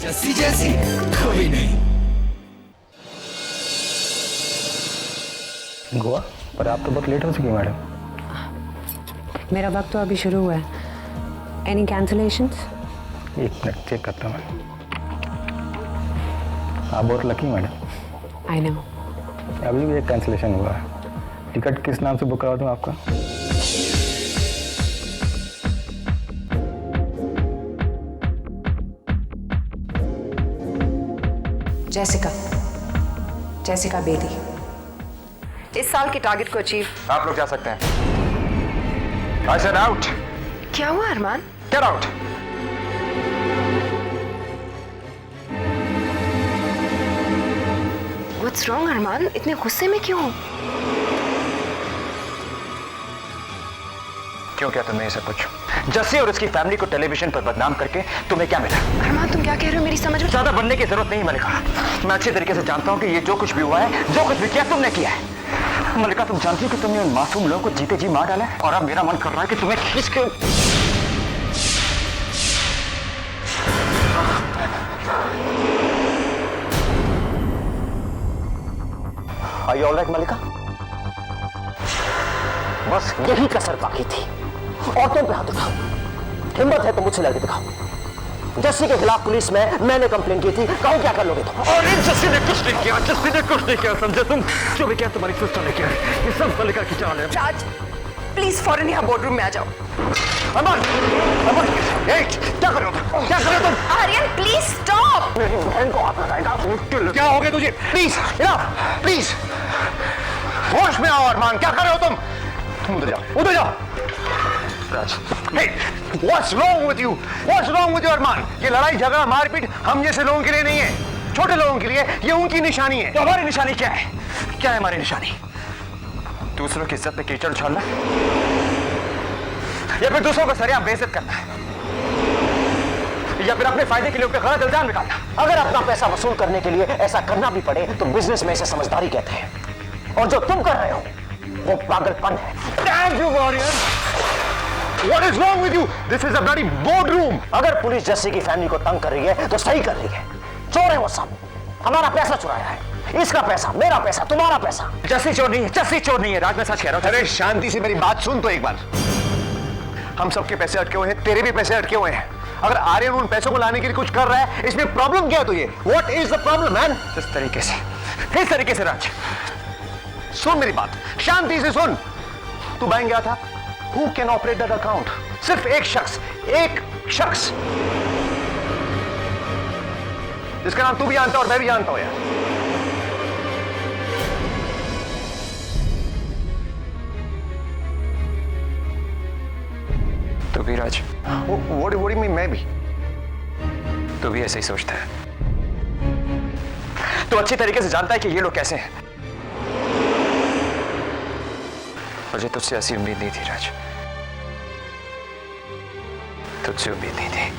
जस्सी जैसी कोई नहीं। गोवा पर आप तो बहुत लेट हो चुकी मैडम। मेरा वक्त तो अभी शुरू हुआ है। Any cancellations? एक मिनट चेक करता हूँ मैं। आप बहुत लकी मैडम। I know. अभी भी एक कैंसलेशन हुआ है। टिकट किस नाम से बुक करा दूँ आपका? Jessica, Jessica Bedi. इस साल के टारगेट को अचीव। आप लोग जा सकते हैं। I said out. क्या हुआ अरमान? Get out. What's wrong अरमान? इतने गुस्से में क्यों हो? क्यों क्या तुमने ये सब कुछ? जस्सी और उसकी फैमिली को टेलीविजन पर बदनाम करके तुम्हें क्या मिला? अरमान तुम क्या कह रहे हो? मेरी समझ में ज्यादा बनने की जरूरत नहीं मलिका। मैं अच्छी तरीके से जानता हूँ कि ये जो कुछ भी हुआ है, जो कुछ भी किया तुमने किया है। मलिका तुम जानती हो कि तुमने उन मासूम लोगों को जीते जी मार डाला है और अब मेरा मन कर रहा है कि तुम्हें खींच के Are you all right, मलिका? बस यही कसर बाकी थी। औरतों पे हाथ उठाओ। हिम्मत है तो मुझसे लड़के दिखाओ। जस्सी के खिलाफ पुलिस में मैंने कंप्लेंट की थी। कहो क्या कर लोगे तुम? और जस्सी ने कुछ नहीं किया। जस्सी ने कुछ नहीं किया। समझे तुम? जो भी किया तुम्हारी सिस्टर ने किया। ये सब मलिका की चाल है। राज प्लीज फौरन यहाँ बोर्डरूम में आ जाओ। अमन, अमन, क्या कर रहे हो तुम? क्या कर रहे हो तुम? Aryan please stop. मेरी बहन को हाथ लगाएगा। क्या हो गया तुझे? प्लीज, प्लीज, होश में आओ अरमान। क्या कर रहे हो तुम? तुम उधर जाओ, उधर जाओ। राज, hey, what's wrong with you? What's wrong with you, अरमान? ये लड़ाई झगड़ा मारपीट हम जैसे लोगों के लिए नहीं है, छोटे लोगों के लिए ये उनकी निशानी है। तो हमारी निशानी क्या है? क्या है हमारी निशानी? दूसरों की इज्जत पे कीचड़ उछालना या फिर दूसरों को सरेआम बेइज्जत करना या फिर अपने फायदे के लिए उनके गलत इल्जाम निकालना। अगर अपना पैसा वसूल करने के लिए ऐसा करना भी पड़े तो बिजनेस में इसे समझदारी कहते हैं और जो तुम कर रहे हो वो पागलपन है। Damn you, warrior! What is wrong with you? This is a bloody boardroom. अगर पुलिस जस्सी की फैमिली को तंग कर रही है तो सही कर रही है। चोर है वो सब। हमारा पैसा चुराया है। इसका पैसा, मेरा पैसा, तुम्हारा पैसा। जस्सी चोर नहीं है, जस्सी चोर नहीं है। राज मैं सच कह रहा हूँ। अरे शांति से मेरी बात सुन तो एक बार। हम सबके पैसे अटके हुए हैं, तेरे भी पैसे अटके हुए हैं। अगर आर्यन उन पैसों को लाने के लिए कुछ कर रहा है, इसमें प्रॉब्लम क्या है तुझे? What is the problem, man? इस तरीके से राज सुन मेरी बात, शांति से सुन। तू बैंक गया था। Who can operate that account? सिर्फ एक शख्स जिसका नाम तू भी जानता और मैं भी जानता हूं यार। तू भी राज? What do you mean मैं भी? तू भी ऐसे ही सोचता है। तू अच्छी तरीके से जानता है कि ये लोग कैसे हैं। मुझे तुझसे ऐसी उम्मीद नहीं थी राज, तुझसे उम्मीद नहीं थी।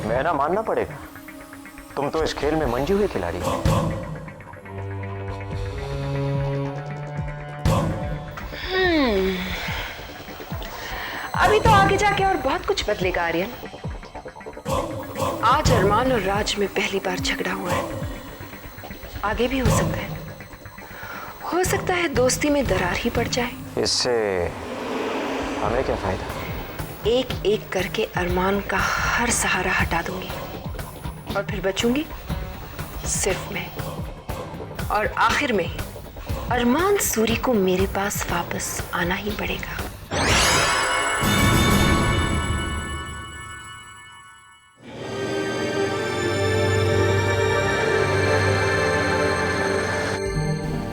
मैं ना मानना पड़ेगा, तुम तो इस खेल में मंजी हुई खिलाड़ी हो। अभी तो आगे जाके और बहुत कुछ बदलेगा आर्यन। आज अरमान और राज में पहली बार झगड़ा हुआ है, आगे भी हो सकता है दोस्ती में दरार ही पड़ जाए। इससे हमें क्या फायदा? एक एक करके अरमान का हर सहारा हटा दूंगी और फिर बचूंगी सिर्फ मैं। और आखिर में अरमान सूरी को मेरे पास वापस आना ही पड़ेगा।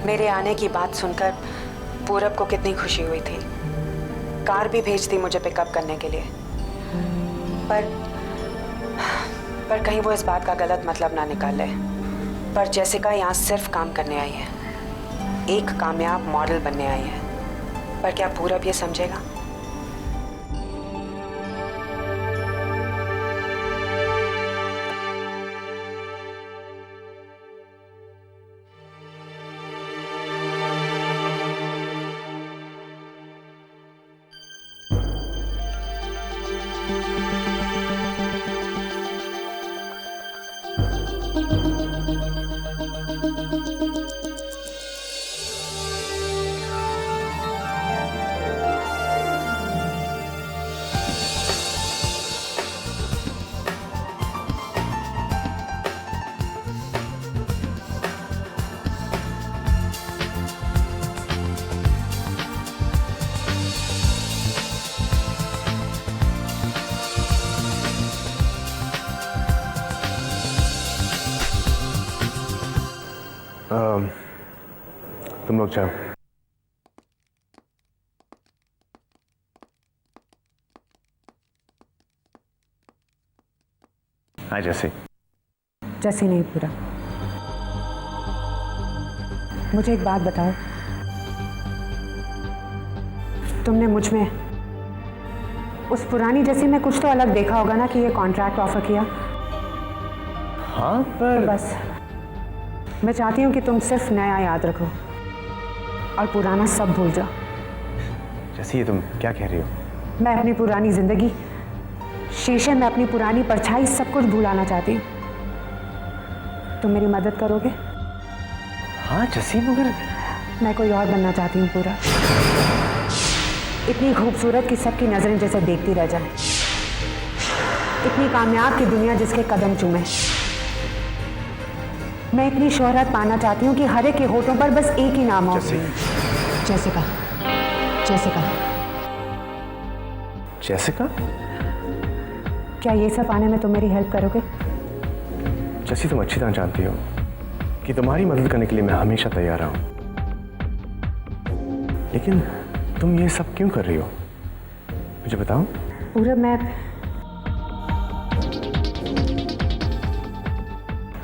मेरे आने की बात सुनकर पूरब को कितनी खुशी हुई थी। कार भी भेजती मुझे पिकअप करने के लिए, पर कहीं वो इस बात का गलत मतलब ना निकाले। पर जेसिका यहाँ सिर्फ काम करने आई है, एक कामयाब मॉडल बनने आई है। पर क्या पूरब ये समझेगा? लोग जाओ। हाय जैसे। जैसे नहीं पूरा। मुझे एक बात बताओ, तुमने मुझ में उस पुरानी जैसी में कुछ तो अलग देखा होगा ना कि ये कॉन्ट्रैक्ट ऑफर किया? हाँ पर तो बस मैं चाहती हूँ कि तुम सिर्फ नया याद रखो और पुराना सब भूल जाओ। जैसे ये तुम क्या कह रही हो? मैं अपनी पुरानी जिंदगी, शीशे में अपनी पुरानी परछाई, सब कुछ भुलाना चाहती हूँ। तुम मेरी मदद करोगे? हाँ जैसी, मगर मैं कोई और बनना चाहती हूँ पूरा। इतनी खूबसूरत कि सबकी नजरें जैसे देखती रह जाएं। इतनी कामयाब कि दुनिया जिसके कदम चूमे। मैं इतनी शोहरत पाना चाहती हूँ कि हर एक के होठों पर बस एक ही नाम हो। जैसिका। जैसिका। जैसिका? क्या ये सब पाने में तुम मेरी हेल्प करोगे? जैसी तुम अच्छी तरह जानती हो कि तुम्हारी मदद करने के लिए मैं हमेशा तैयार हूं, लेकिन तुम ये सब क्यों कर रही हो? मुझे बताओ। पूरा मैं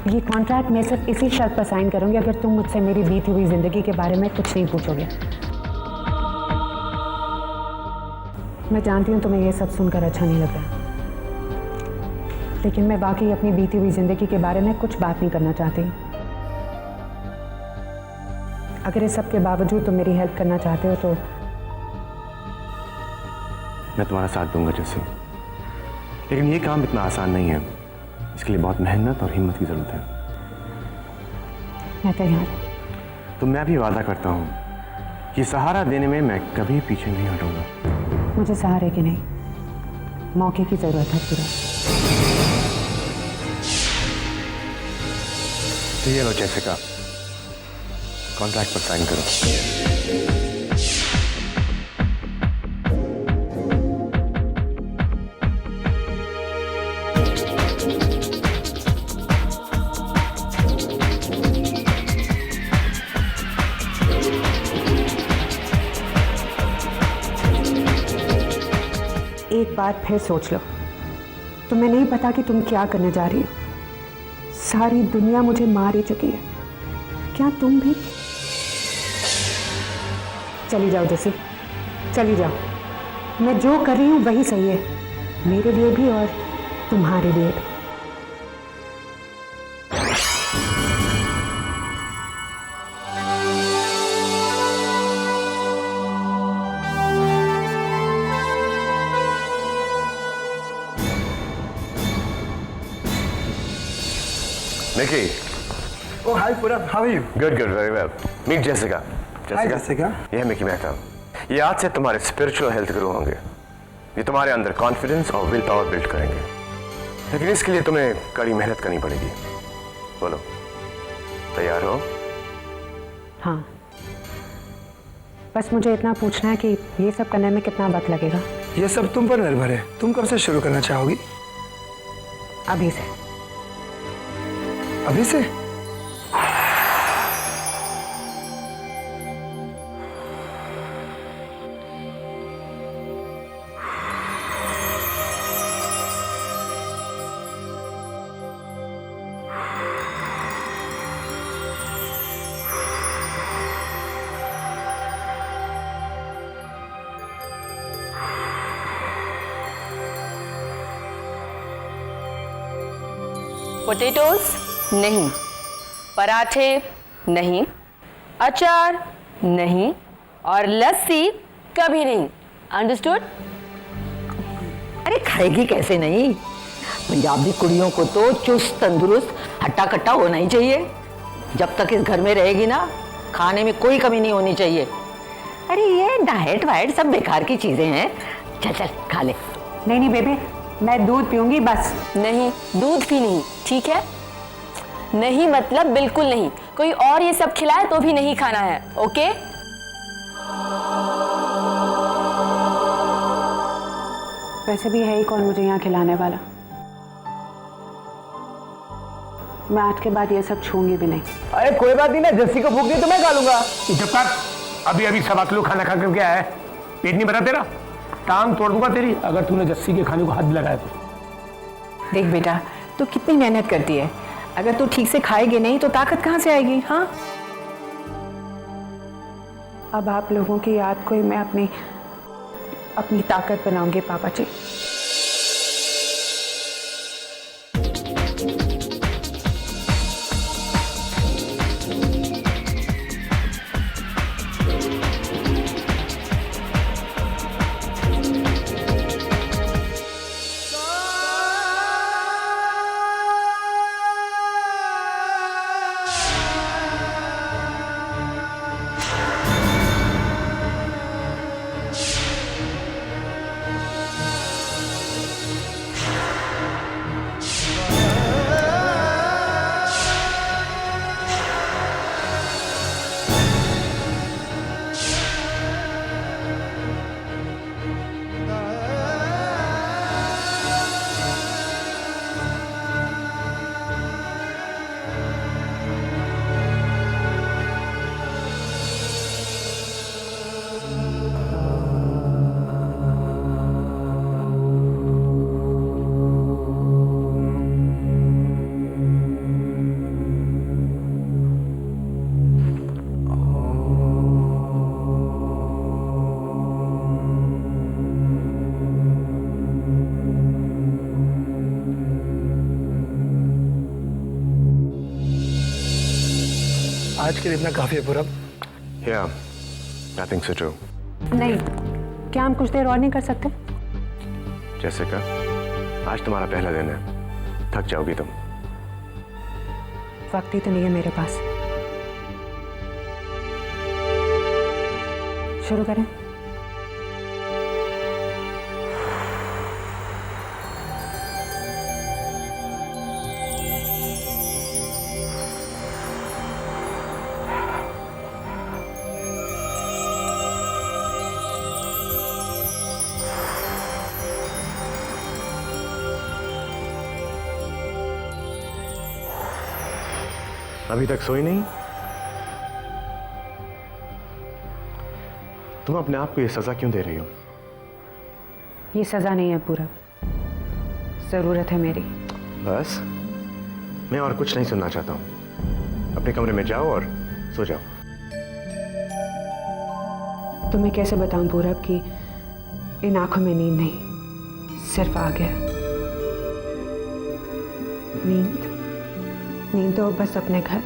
ये कॉन्ट्रैक्ट में सिर्फ इसी शर्त पर साइन करूंगी अगर तुम मुझसे मेरी बीती हुई जिंदगी के बारे में कुछ नहीं पूछोगे। मैं जानती हूँ तुम्हें ये सब सुनकर अच्छा नहीं लग रहा, लेकिन मैं वाकई अपनी बीती हुई जिंदगी के बारे में कुछ बात नहीं करना चाहती। अगर इस सब के बावजूद तुम मेरी हेल्प करना चाहते हो तो मैं तुम्हारा साथ दूंगा जैसे, लेकिन ये काम इतना आसान नहीं है। इसके लिए बहुत मेहनत और हिम्मत की जरूरत है। मैं तैयार हूं। तो मैं भी वादा करता हूं कि सहारा देने में मैं कभी पीछे नहीं हटूंगा। मुझे सहारे की नहीं, मौके की जरूरत है पूरा। तो ये लो जैसिका, कॉन्ट्रैक्ट पर साइन करो। एक बार फिर सोच लो, तुम्हें नहीं पता कि तुम क्या करने जा रही हो। सारी दुनिया मुझे मार ही चुकी है, क्या तुम भी? चली जाओ जैसी, चली जाओ। मैं जो कर रही हूँ वही सही है, मेरे लिए भी और तुम्हारे लिए भी। Nikki. Oh, hi, Purab. How are you? Good, good, very well. Meet Jessica. Hi, Jessica. ये है मिकी मेहता। ये आज से तुम्हारे स्पिरिचुअल हेल्थ गुरु होंगे। ये तुम्हारे अंदर कॉन्फिडेंस और विल पावर बिल्ड करेंगे, लेकिन इसके लिए तुम्हें कड़ी मेहनत करनी पड़ेगी। बोलो, तैयार हो? हाँ, बस मुझे इतना पूछना है कि ये सब करने में कितना वक्त लगेगा? ये सब तुम पर निर्भर है। तुम कब से शुरू करना चाहोगी? अभी से। अभी से? पोटैटोज नहीं, पराठे नहीं, अचार नहीं और लस्सी कभी नहीं। अंडरस्टूड? अरे खाएगी कैसे नहीं? पंजाबी कुड़ियों को तो चुस्त तंदुरुस्त हट्टा कट्टा होना ही चाहिए। जब तक इस घर में रहेगी ना, खाने में कोई कमी नहीं होनी चाहिए। अरे ये डाइट वाइट सब बेकार की चीजें हैं। चल चल खा ले। नहीं नहीं बेबी, मैं दूध पीऊंगी बस। नहीं, दूध भी नहीं, ठीक है? नहीं मतलब बिल्कुल नहीं। कोई और ये सब खिलाए तो भी नहीं खाना है, ओके? वैसे भी है ही कौन मुझे यहाँ खिलाने वाला? मैं आज के बाद ये सब छूंगी भी नहीं। अरे कोई बात नहीं ना, जस्सी को भूख नहीं तो मैं खा लूंगा। जब तक अभी अभी सवा किलो खाना खा करके आया है, पेट नहीं भरा तेरा? टांग तोड़ दूंगा तेरी अगर तूने जस्सी के खाने को हाथ भी लगाया तो। देख बेटा, तू कितनी मेहनत करती है, अगर तू ठीक से खाएगी नहीं तो ताकत कहाँ से आएगी? हाँ, अब आप लोगों की याद को ही मैं अपनी ताकत बनाऊंगी पापा जी। आज के लिए इतना काफी है पूरब। Yeah, nothing so true. नहीं, क्या हम कुछ देर और नहीं कर सकते? जैसे का आज तुम्हारा पहला दिन है, थक जाओगी तुम। वक्त ही तो नहीं है मेरे पास। शुरू करें? अभी तक सोई नहीं? तुम अपने आप को ये सजा क्यों दे रही हो? ये सजा नहीं है पूरा, जरूरत है मेरी। बस, मैं और कुछ नहीं सुनना चाहता हूं। अपने कमरे में जाओ और सो जाओ। तुम्हें कैसे बताऊं पूरब कि इन आंखों में नींद नहीं, सिर्फ आ गया। नींद तो बस अपने घर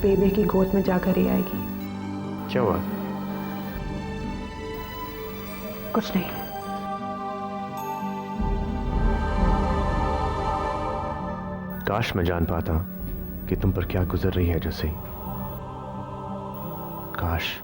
बेबे की गोद में जाकर ही आएगी। क्या हुआ? कुछ नहीं। काश मैं जान पाता कि तुम पर क्या गुजर रही है जैसे। काश।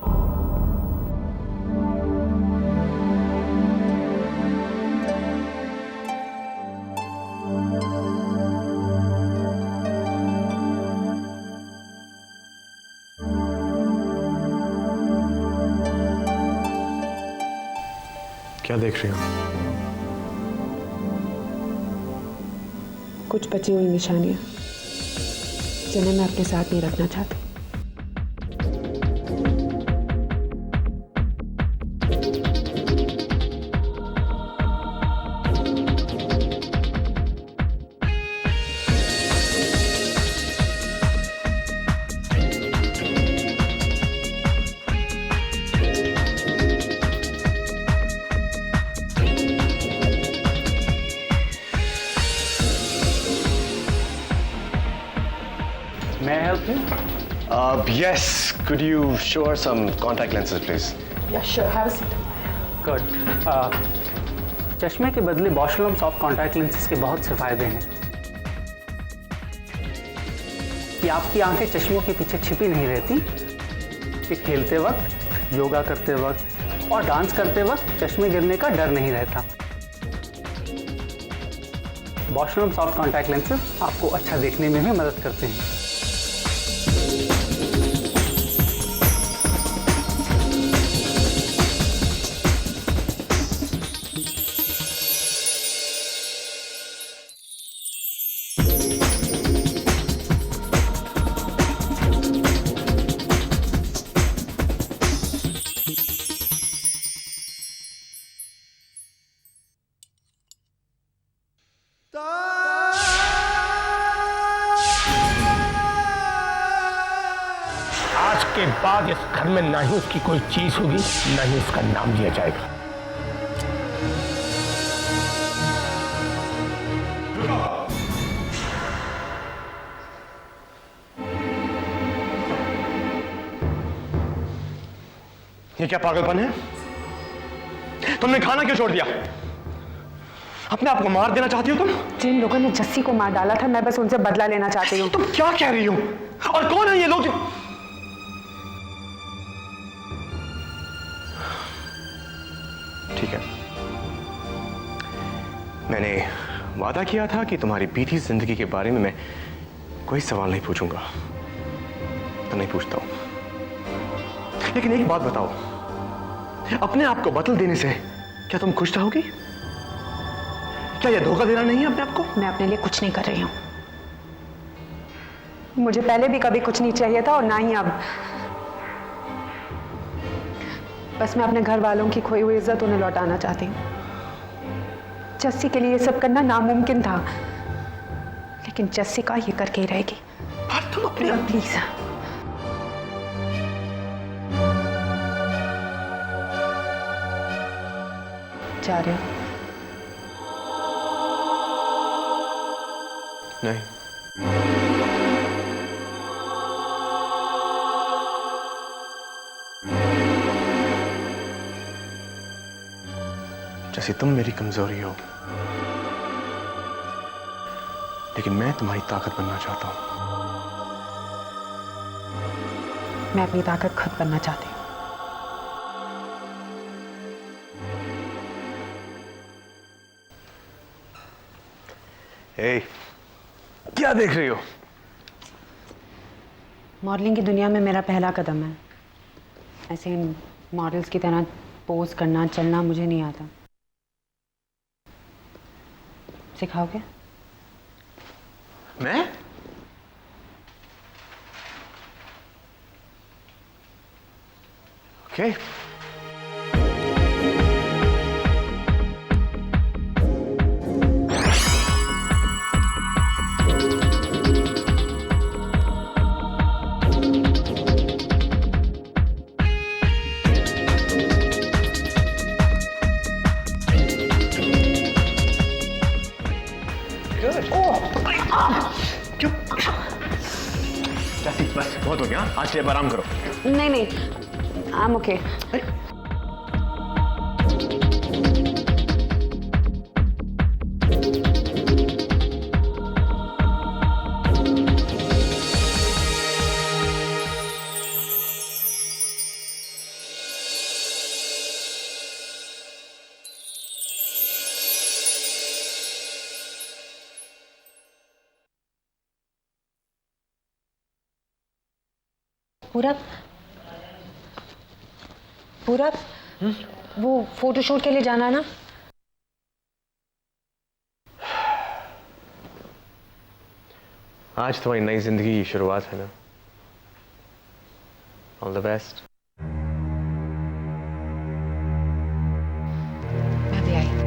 क्या देख रही हो? कुछ बची हुई निशानियां जिन्हें मैं अपने साथ नहीं रखना चाहती। May I help you? Yes. Could you show her some contact lenses, please? Yeah, sure. Have a seat. Good. चश्मे के बदले बॉशलम सॉफ्ट कॉन्टैक्ट लेंसेज के बहुत से फायदे हैं। कि आपकी आंखें चश्मों के पीछे छिपी नहीं रहती, कि खेलते वक्त, योगा करते वक्त और डांस करते वक्त चश्मे गिरने का डर नहीं रहता। बॉशलम सॉफ्ट कॉन्टैक्ट लेंसेज आपको अच्छा देखने में भी मदद करते हैं। के बाद इस घर में ना ही उसकी कोई चीज होगी, ना ही उसका नाम लिया जाएगा। ये क्या पागलपन है? तुमने खाना क्यों छोड़ दिया? अपने आप को मार देना चाहती हो तुम? जिन लोगों ने जस्सी को मार डाला था, मैं बस उनसे बदला लेना चाहती हूँ। तुम क्या कह रही हो? और कौन है ये लोग? ठीक है, मैंने वादा किया था कि तुम्हारी बीती जिंदगी के बारे में मैं कोई सवाल नहीं पूछूंगा, तो नहीं पूछता हूं। लेकिन एक बात बताओ, अपने आप को बदल देने से क्या तुम खुश रहोगी? क्या यह धोखा देना नहीं है अपने आप को? मैं अपने लिए कुछ नहीं कर रही हूँ। मुझे पहले भी कभी कुछ नहीं चाहिए था और ना ही अब। बस मैं अपने घर वालों की खोई हुई इज्जत उन्हें लौटाना चाहती हूँ। जस्सी के लिए ये सब करना नामुमकिन था, लेकिन जस्सी का ये करके ही रहेगी। पर तुम अपने प्लीज जा रहे हो? नहीं, जैसे तुम मेरी कमजोरी हो, लेकिन मैं तुम्हारी ताकत बनना चाहता हूं। मैं अपनी ताकत खुद बनना चाहती हूँ। ए, क्या देख रही हो? मॉडलिंग की दुनिया में मेरा पहला कदम है। ऐसे मॉडल्स की तरह पोज करना, चलना मुझे नहीं आता। सिखाओगे? मैं? ओके। बस बहुत हो गया, आज से अब आराम करो। नहीं नहीं, आई एम ओके। पूरब, वो फोटोशूट के लिए जाना है ना? आज तुम्हारी नई जिंदगी की शुरुआत है ना। All the best. मैं भी आई।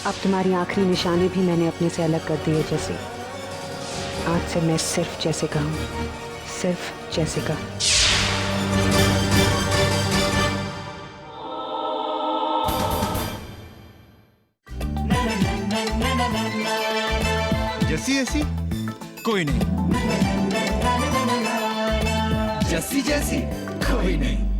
अब तुम्हारी आखिरी निशानी भी मैंने अपने से अलग कर दी है जैसे। आज से मैं सिर्फ जैसिका हूँ, सिर्फ जैसिका। जैसी ऐसी कोई नहीं, जैसी जैसी कोई कभी नहीं।